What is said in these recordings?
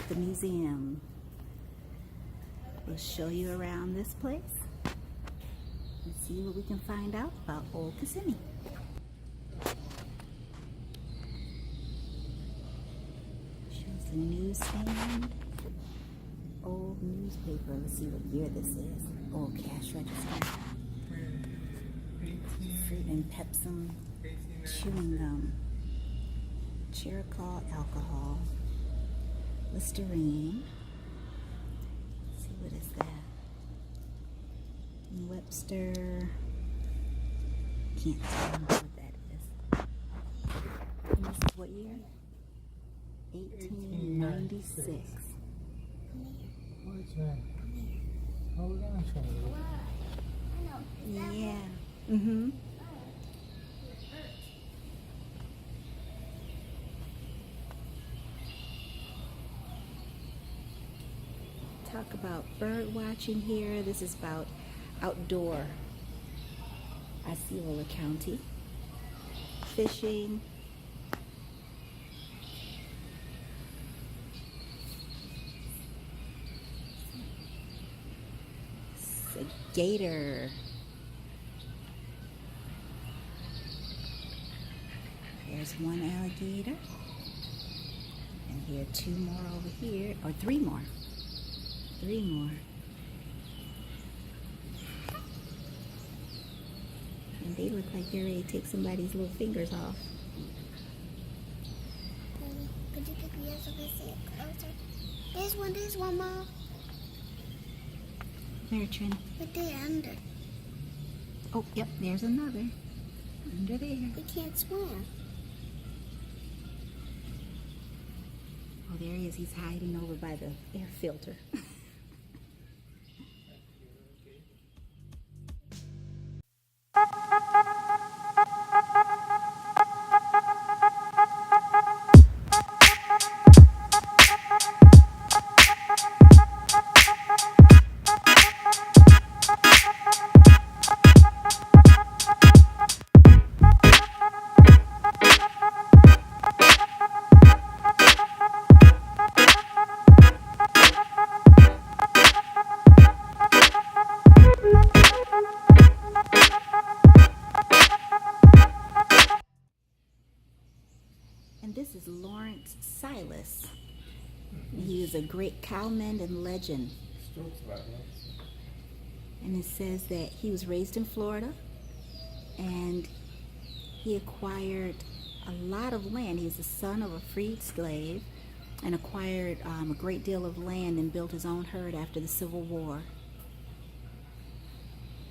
the museum. We'll show you around this place and see what we can find out about old Kissimmee. Shows the newsstand, old newspaper. Let's see what year this is. Old cash register. Fruit and Pepsim chewing gum. Cherokee alcohol. Listerine. Let's see, what is that? Webster. Can't tell what that is. And this is what year? 1896. What's that? Hold on a second. Yeah. Mm-hmm. Talk about bird watching here. This is about outdoor Osceola County. Fishing. It's a gator. There's one alligator. And here are two more over here. Or three more. Three more. And they look like they're ready to take somebody's little fingers off. Could you pick me up so I can see it closer? There's one more. There, Trin. But they're under. Oh, yep, there's another. Under there. We can't swim. Oh, there he is. He's hiding over by the air filter. And this is Lawrence Silas. He was a great cowman and legend. And it says that he was raised in Florida and he acquired a lot of land. He was the son of a freed slave and acquired a great deal of land and built his own herd after the Civil War.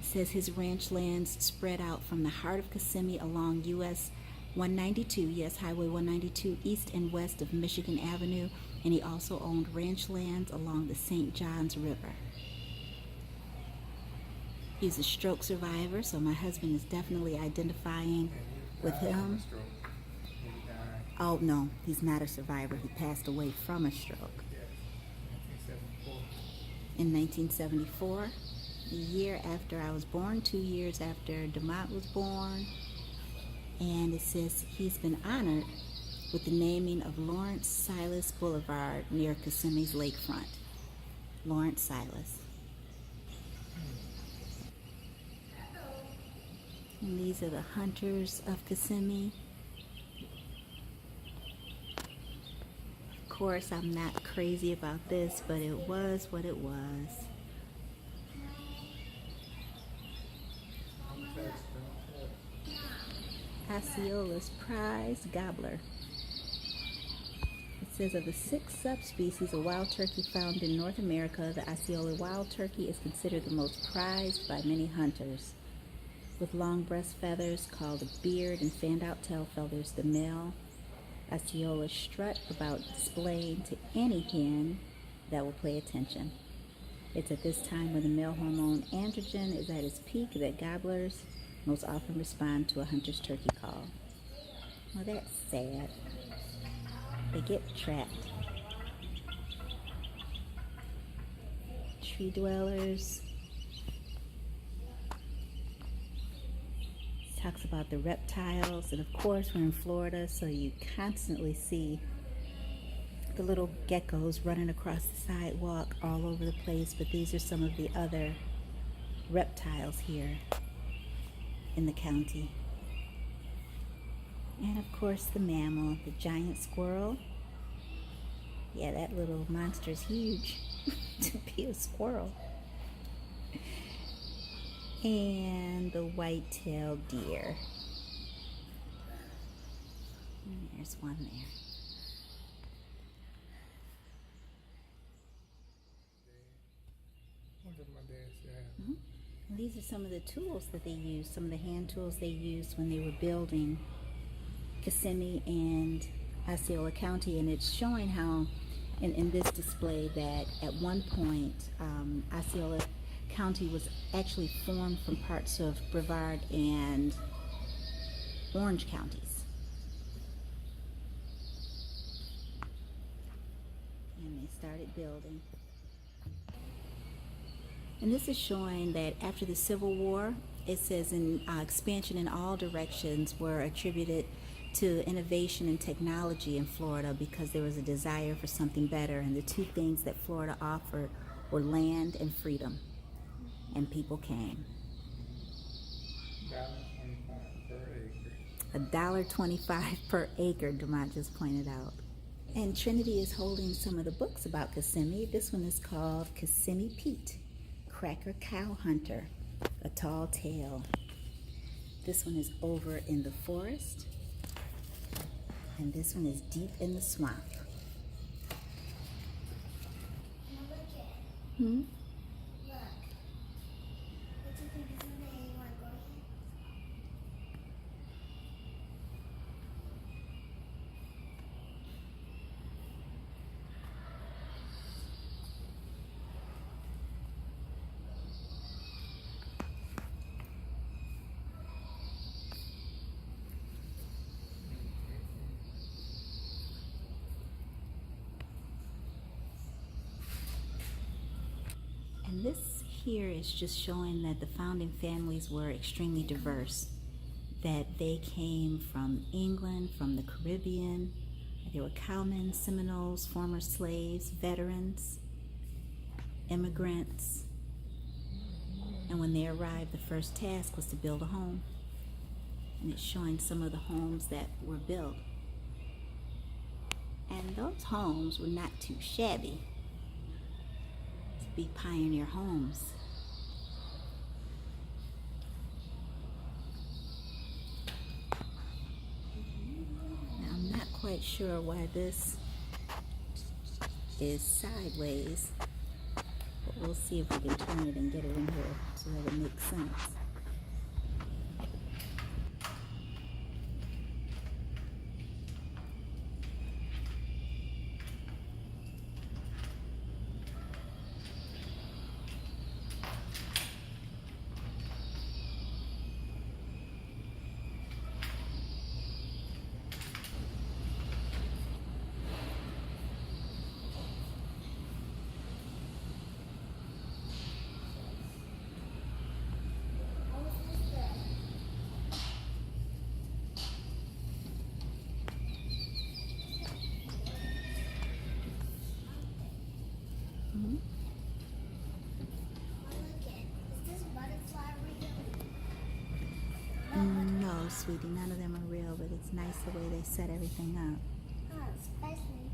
It says his ranch lands spread out from the heart of Kissimmee along US 192, yes, Highway 192, east and west of Michigan Avenue, and he also owned ranch lands along the St. Johns River. He's a stroke survivor, so my husband is definitely identifying with him. Oh, no, he's not a survivor. He passed away from a stroke. In 1974, the year after I was born, 2 years after DeMont was born. And it says he's been honored with the naming of Lawrence Silas Boulevard near Kissimmee's lakefront. Lawrence Silas. And these are the hunters of Kissimmee. Of course, I'm not crazy about this, but it was what it was. Osceola's prize gobbler. It says of the 6 subspecies of wild turkey found in North America, the Osceola wild turkey is considered the most prized by many hunters. With long breast feathers called a beard and fanned out tail feathers, the male Osceola strut about displaying to any hen that will pay attention. It's at this time when the male hormone androgen is at its peak that gobblers most often respond to a hunter's turkey call. Well, that's sad. They get trapped. Tree dwellers. Talks about the reptiles, and of course we're in Florida, so you constantly see the little geckos running across the sidewalk all over the place, but these are some of the other reptiles here in the county. And of course the mammal, the giant squirrel. Yeah, that little monster's huge to be a squirrel. And the white-tailed deer. And there's one there. What did my dad say? And these are some of the tools that they used, some of the hand tools they used when they were building Kissimmee and Osceola County. And it's showing how, in this display, that at one point Osceola County was actually formed from parts of Brevard and Orange counties. And they started building. And this is showing that after the Civil War, it says expansion in all directions were attributed to innovation and technology in Florida because there was a desire for something better. And the two things that Florida offered were land and freedom. And people came. $1.25 per acre. $1.25 per acre, Demont just pointed out. And Trinity is holding some of the books about Kissimmee. This one is called Kissimmee Pete, Cracker Cow Hunter, A Tall Tale. This one is Over in the Forest. And this one is Deep in the Swamp. Hmm? And this here is just showing that the founding families were extremely diverse, that they came from England, from the Caribbean. They were cowmen, Seminoles, former slaves, veterans, immigrants. And when they arrived, the first task was to build a home. And it's showing some of the homes that were built. And those homes were not too shabby. Be pioneer homes. Now I'm not quite sure why this is sideways, but we'll see if we can turn it and get it in here so that it makes sense. No, sweetie, none of them are real, but it's nice the way they set everything up. Oh, especially.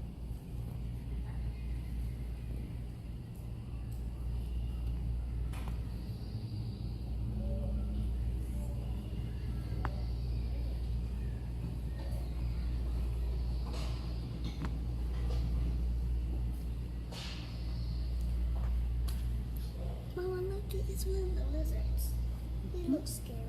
Mama, look, it's one of the lizards. They look scary.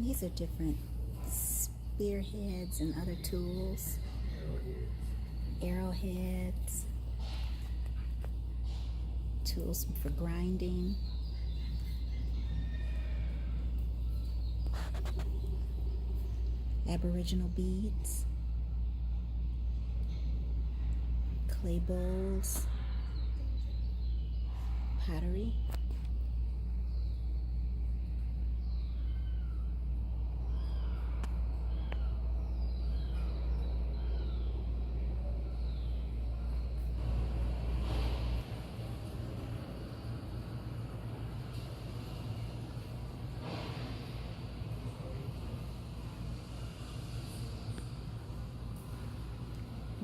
These are different spearheads and other tools. Arrowheads. Tools for grinding. Aboriginal beads. Clay bowls. Pottery.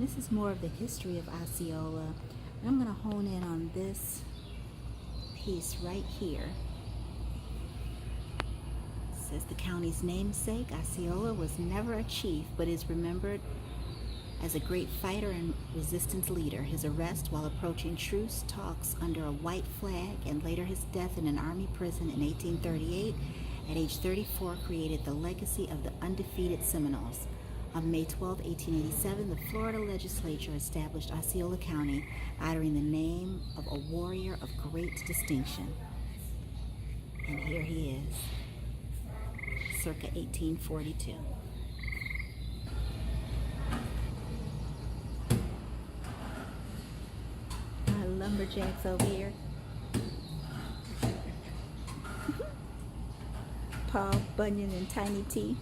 This is more of the history of Osceola. I'm going to hone in on this piece right here. It says the county's namesake, Osceola, was never a chief, but is remembered as a great fighter and resistance leader. His arrest while approaching truce talks under a white flag and later his death in an army prison in 1838 at age 34 created the legacy of the undefeated Seminoles. On May 12, 1887, the Florida legislature established Osceola County, honoring the name of a warrior of great distinction. And here he is, circa 1842. Our lumberjacks over here. Paul Bunyan and Tiny T.